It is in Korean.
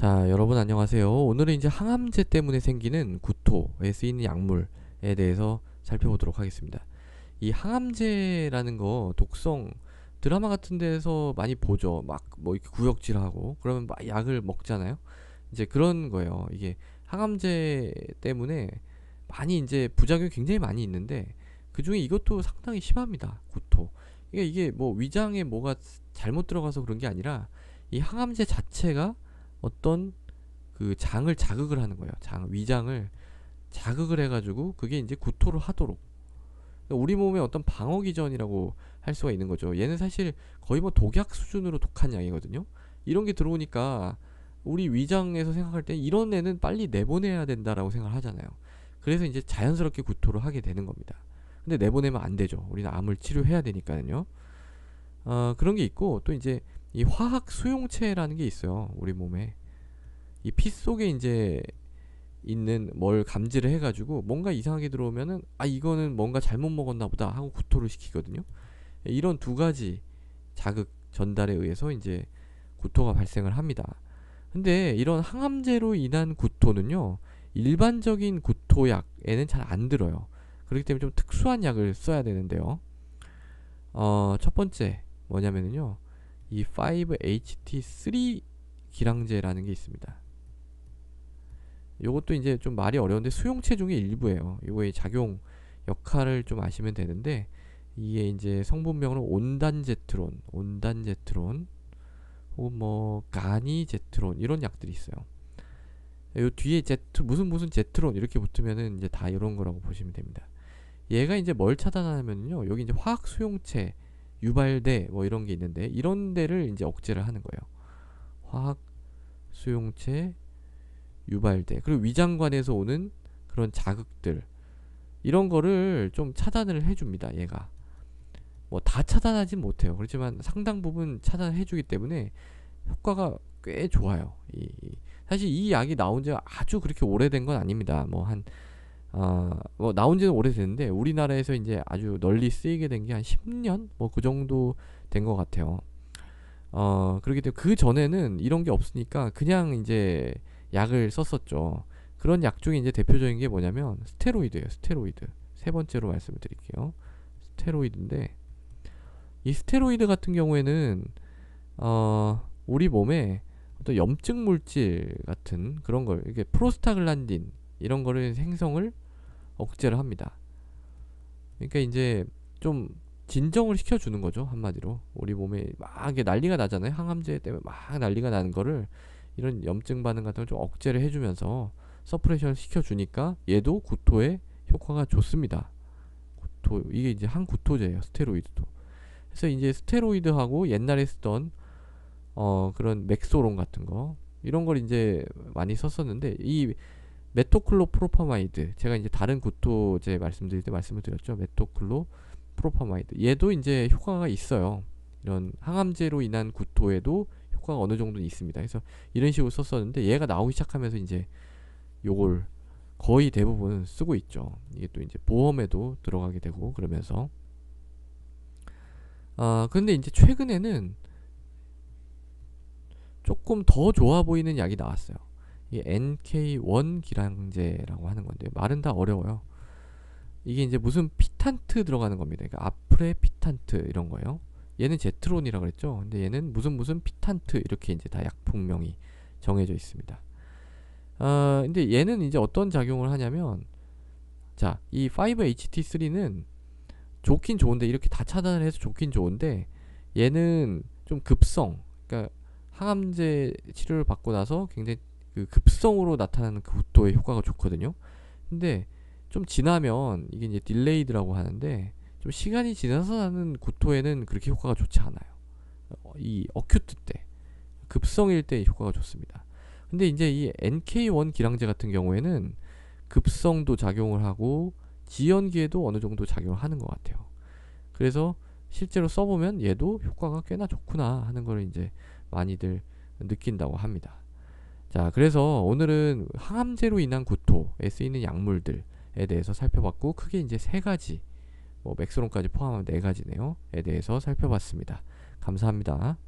자, 여러분 안녕하세요. 오늘은 이제 항암제 때문에 생기는 구토에 쓰이는 약물에 대해서 살펴보도록 하겠습니다. 이 항암제라는 거 독성 드라마 같은 데서 많이 보죠. 막 뭐 이렇게 구역질하고 그러면 막 약을 먹잖아요. 이제 그런 거예요. 이게 항암제 때문에 많이 이제 부작용이 굉장히 많이 있는데 그중에 이것도 상당히 심합니다. 구토. 이게 뭐 위장에 뭐가 잘못 들어가서 그런 게 아니라 이 항암제 자체가 어떤 그 장을 자극을 하는 거예요. 위장을 자극을 해가지고 그게 이제 구토를 하도록. 그러니까 우리 몸의 어떤 방어 기전이라고 할 수가 있는 거죠. 얘는 사실 거의 뭐 독약 수준으로 독한 약이거든요. 이런 게 들어오니까 우리 위장에서 생각할 때 이런 애는 빨리 내보내야 된다라고 생각을 하잖아요. 그래서 이제 자연스럽게 구토를 하게 되는 겁니다. 근데 내보내면 안 되죠. 우리는 암을 치료해야 되니까요. 그런 게 있고 또 이제 이 화학 수용체라는 게 있어요. 우리 몸에. 이 피 속에 이제 있는 뭘 감지를 해가지고 뭔가 이상하게 들어오면은 이거는 뭔가 잘못 먹었나 보다 하고 구토를 시키거든요. 이런 두 가지 자극 전달에 의해서 이제 구토가 발생을 합니다. 근데 이런 항암제로 인한 구토는요, 일반적인 구토약에는 잘 안 들어요. 그렇기 때문에 좀 특수한 약을 써야 되는데요. 첫 번째 뭐냐면요, 이 5-HT3 기량제라는 게 있습니다. 요것도 이제 좀 말이 어려운데 수용체 중의 일부예요. 요거의 작용 역할을 좀 아시면 되는데, 이게 이제 성분명으로 온단제트론 혹은 뭐 가니제트론 이런 약들이 있어요. 요 뒤에 무슨 제트론 이렇게 붙으면은 이제 다 이런 거라고 보시면 됩니다. 얘가 이제 뭘 차단하냐면요, 여기 이제 화학 수용체 유발대 뭐 이런 게 있는데 이런 데를 이제 억제를 하는 거예요. 화학 수용체 유발대, 그리고 위장관에서 오는 그런 자극들, 이런 거를 좀 차단을 해줍니다. 얘가 뭐 다 차단하진 못해요. 그렇지만 상당 부분 차단해주기 때문에 효과가 꽤 좋아요. 사실 이 약이 나온 지가 아주 그렇게 오래된 건 아닙니다. 뭐 나온 지는 오래됐는데 우리나라에서 이제 아주 널리 쓰이게 된 게 한 10년 뭐 그 정도 된 것 같아요. 그렇기 때문에 그 전에는 이런 게 없으니까 그냥 이제 약을 썼었죠. 그런 약 중에 이제 대표적인 게 뭐냐면 스테로이드예요. 스테로이드. 세 번째로 말씀을 드릴게요. 스테로이드인데 이 스테로이드 같은 경우에는 우리 몸에 어떤 염증 물질 같은 그런 걸, 이게 프로스타글란딘 이런 거를 생성을 억제를 합니다. 그러니까 이제 좀 진정을 시켜주는 거죠. 한마디로 우리 몸에 막 이게 난리가 나잖아요. 항암제 때문에 막 난리가 나는 거를 이런 염증 반응 같은 걸 좀 억제를 해주면서 서프레션을 시켜주니까 얘도 구토에 효과가 좋습니다. 이게 이제 항구토제예요. 스테로이드도. 그래서 이제 스테로이드하고 옛날에 쓰던 그런 맥소론 같은 거 이런 걸 이제 많이 썼었는데, 이 메토클로프로파마이드, 제가 이제 다른 구토제 말씀드릴 때 말씀을 드렸죠. 메토클로프로파마이드 얘도 이제 효과가 있어요. 이런 항암제로 인한 구토에도 효과가 어느 정도는 있습니다. 그래서 이런 식으로 썼었는데 얘가 나오기 시작하면서 이제 요걸 거의 대부분 쓰고 있죠. 이게 또 이제 보험에도 들어가게 되고 그러면서 근데 이제 최근에는 조금 더 좋아 보이는 약이 나왔어요. 이게 NK1 기량제라고 하는 건데 말은 다 어려워요. 이게 이제 무슨 피탄트 들어가는 겁니다. 그러니까 아프레 피탄트 이런 거예요. 얘는 제트론이라 그랬죠. 근데 얘는 무슨 피탄트 이렇게 이제 다 약품명이 정해져 있습니다. 근데 얘는 이제 어떤 작용을 하냐면, 자, 이 5-HT3는 좋긴 좋은데 이렇게 다 차단을 해서 좋긴 좋은데 얘는 좀 급성, 그러니까 항암제 치료를 받고 나서 굉장히 그 급성으로 나타나는 그 구토의 효과가 좋거든요. 근데 좀 지나면 이게 이제 딜레이드라고 하는데 좀 시간이 지나서 나는 구토에는 그렇게 효과가 좋지 않아요. 이 어큐트 때, 급성일 때 효과가 좋습니다. 근데 이제 이 NK1 기량제 같은 경우에는 급성도 작용을 하고 지연기에도 어느 정도 작용을 하는 것 같아요. 그래서 실제로 써보면 얘도 효과가 꽤나 좋구나 하는 걸 이제 많이들 느낀다고 합니다. 자, 그래서 오늘은 항암제로 인한 구토에 쓰이는 약물들에 대해서 살펴봤고, 크게 이제 세 가지, 뭐 맥스론까지 포함하면 네 가지네요. 에 대해서 살펴봤습니다. 감사합니다.